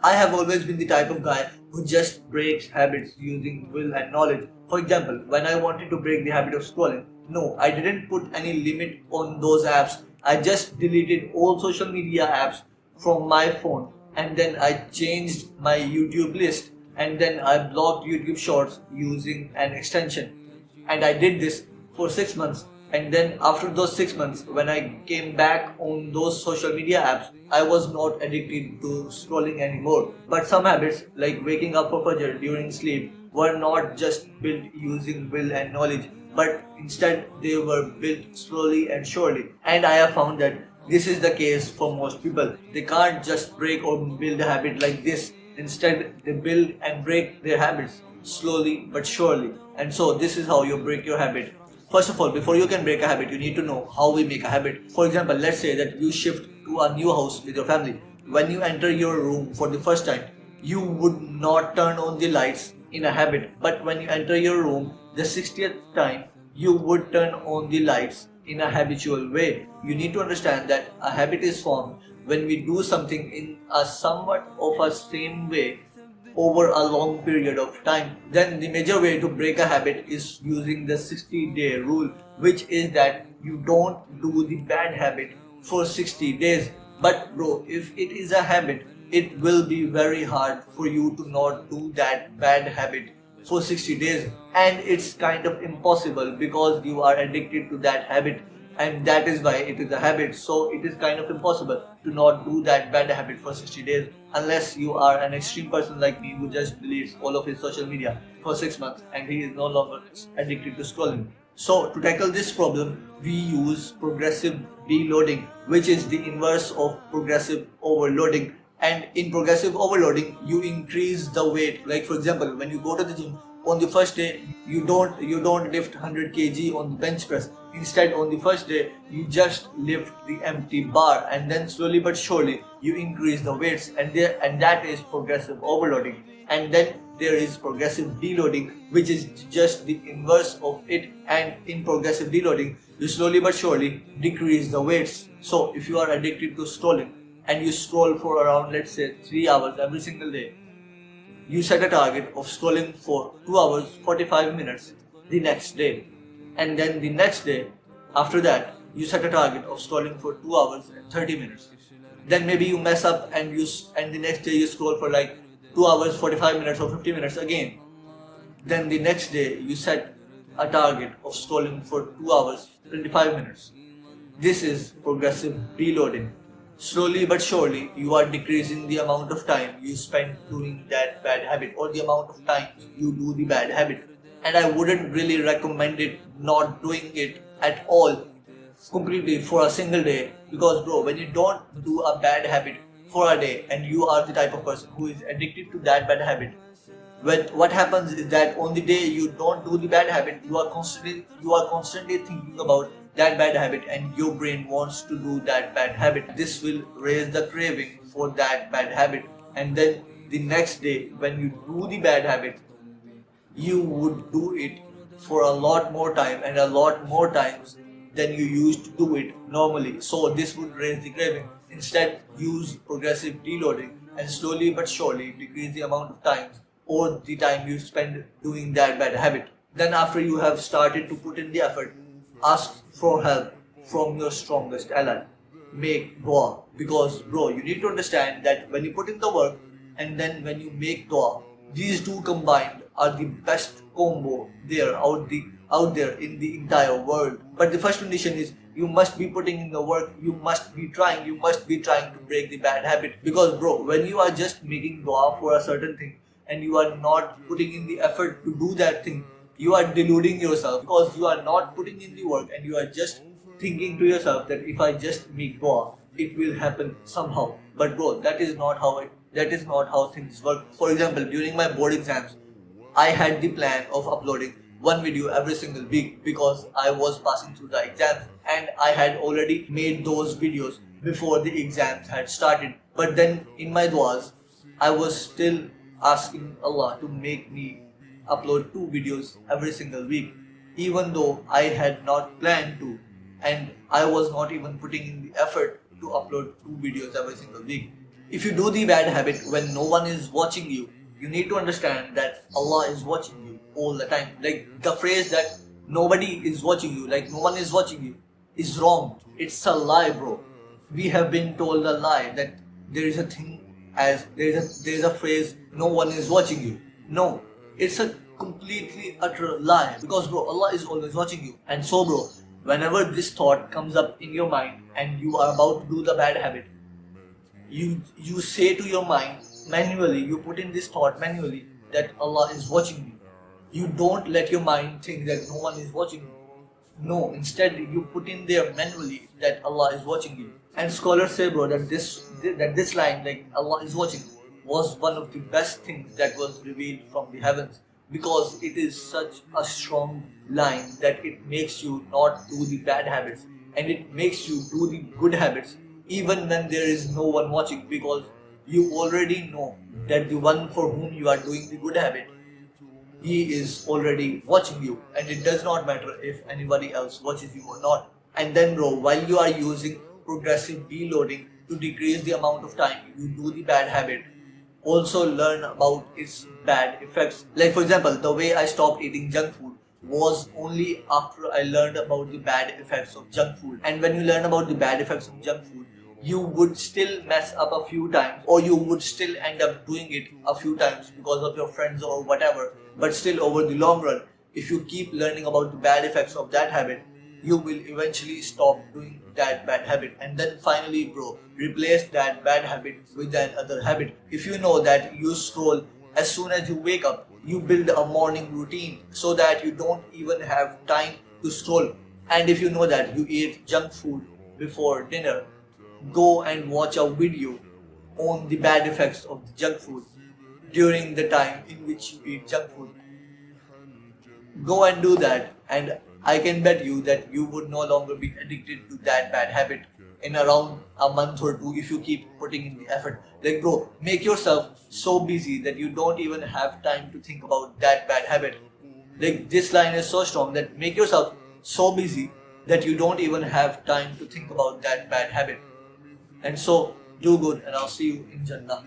I have always been the type of guy who just breaks habits using will and knowledge. For example, when I wanted to break the habit of scrolling, no, I didn't put any limit on those apps. I just deleted all social media apps from my phone, and then I changed my YouTube list, and then I blocked YouTube Shorts using an extension. And I did this for 6 months. And then after those 6 months, when I came back on those social media apps, I was not addicted to scrolling anymore. But some habits, like waking up for Fajr during sleep, were not just built using will and knowledge, but instead they were built slowly and surely. And I have found that this is the case for most people. They can't just break or build a habit like this. Instead, they build and break their habits slowly but surely. And so, this is how you break your habit. First of all, before you can break a habit, you need to know how we make a habit. For example, let's say that you shift to a new house with your family. When you enter your room for the first time, you would not turn on the lights in a habit. But when you enter your room the 60th time, you would turn on the lights in a habitual way. You need to understand that a habit is formed when we do something in a somewhat of a same way over a long period of time. Then the major way to break a habit is using the 60-day rule, which is that you don't do the bad habit for 60 days. But bro, if it is a habit, it will be very hard for you to not do that bad habit for 60 days, and it's kind of impossible because you are addicted to that habit, and that is why it is a habit. So it is kind of impossible to not do that bad habit for 60 days unless you are an extreme person like me who just deletes all of his social media for 6 months and he is no longer addicted to scrolling. So to tackle this problem, we use progressive deloading, which is the inverse of progressive overloading. And in progressive overloading, you increase the weight. Like for example, when you go to the gym, on the first day you don't lift 100 kg on the bench press. Instead, on the first day you just lift the empty bar, and then slowly but surely you increase the weights, and that is progressive overloading. And then there is progressive deloading, which is just the inverse of it. And in progressive deloading, you slowly but surely decrease the weights. So if you are addicted to scrolling and you scroll for around, let's say, 3 hours every single day, you set a target of scrolling for 2 hours 45 minutes the next day. And then the next day after that, you set a target of scrolling for 2 hours and 30 minutes. Then maybe you mess up and the next day you scroll for like 2 hours 45 minutes or 50 minutes again. Then the next day you set a target of scrolling for 2 hours 25 minutes. This is progressive deloading. Slowly but surely, you are decreasing the amount of time you spend doing that bad habit, or the amount of time you do the bad habit. And I wouldn't really recommend it not doing it at all completely for a single day, because bro, when you don't do a bad habit for a day and you are the type of person who is addicted to that bad habit, what happens is that on the day you don't do the bad habit, you are constantly thinking about that bad habit, and your brain wants to do that bad habit. This will raise the craving for that bad habit, and then the next day when you do the bad habit, you would do it for a lot more time and a lot more times than you used to do it normally. So this would raise the craving. Instead, use progressive deloading and slowly but surely decrease the amount of times or the time you spend doing that bad habit. Then after you have started to put in the effort, ask for help from your strongest ally. Make dua, because bro, you need to understand that when you put in the work and then when you make dua, these two combined are the best combo out there in the entire world. But the first condition is you must be putting in the work, you must be trying to break the bad habit. Because bro, when you are just making dua for a certain thing and you are not putting in the effort to do that thing, you are deluding yourself, because you are not putting in the work and you are just thinking to yourself that if I just make dua, it will happen somehow. But bro, that is not how things work. For example, during my board exams, I had the plan of uploading one video every single week because I was passing through the exams, and I had already made those videos before the exams had started. But then in my duas, I was still asking Allah to make me upload 2 videos every single week, even though I had not planned to, and I was not even putting in the effort to upload 2 videos every single week. If you do the bad habit when no one is watching you, you need to understand that Allah is watching you all the time. Like the phrase that nobody is watching you, like no one is watching you, is wrong. It's a lie, bro. We have been told a lie that there is a thing as there is a phrase no one is watching you. No, it's a completely utter lie because bro, Allah is always watching you. And so bro, whenever this thought comes up in your mind and you are about to do the bad habit, you say to your mind manually, you put in this thought manually that Allah is watching me. You don't let your mind think that no one is watching you. No, instead you put in there manually that Allah is watching you. And scholars say, bro, that this line, like Allah is watching, was one of the best things that was revealed from the heavens because it is such a strong line that it makes you not do the bad habits and it makes you do the good habits even when there is no one watching because you already know that the one for whom you are doing the good habit, he is already watching you and it does not matter if anybody else watches you or not. And then bro, while you are using progressive deloading to decrease the amount of time you do the bad habit, also learn about its bad effects. Like for example, the way I stopped eating junk food was only after I learned about the bad effects of junk food. And when you learn about the bad effects of junk food, you would still mess up a few times or you would still end up doing it a few times because of your friends or whatever, but still over the long run, if you keep learning about the bad effects of that habit, you will eventually stop doing that bad habit. And then finally bro, replace that bad habit with another habit. If you know that you scroll as soon as you wake up, you build a morning routine so that you don't even have time to scroll. And if you know that you eat junk food before dinner, go and watch a video on the bad effects of the junk food during the time in which you eat junk food. Go and do that and I can bet you that you would no longer be addicted to that bad habit in around a month or two if you keep putting in the effort. Like bro, make yourself so busy that you don't even have time to think about that bad habit. Like this line is so strong that make yourself so busy that you don't even have time to think about that bad habit. And so do good and I'll see you in Jannah.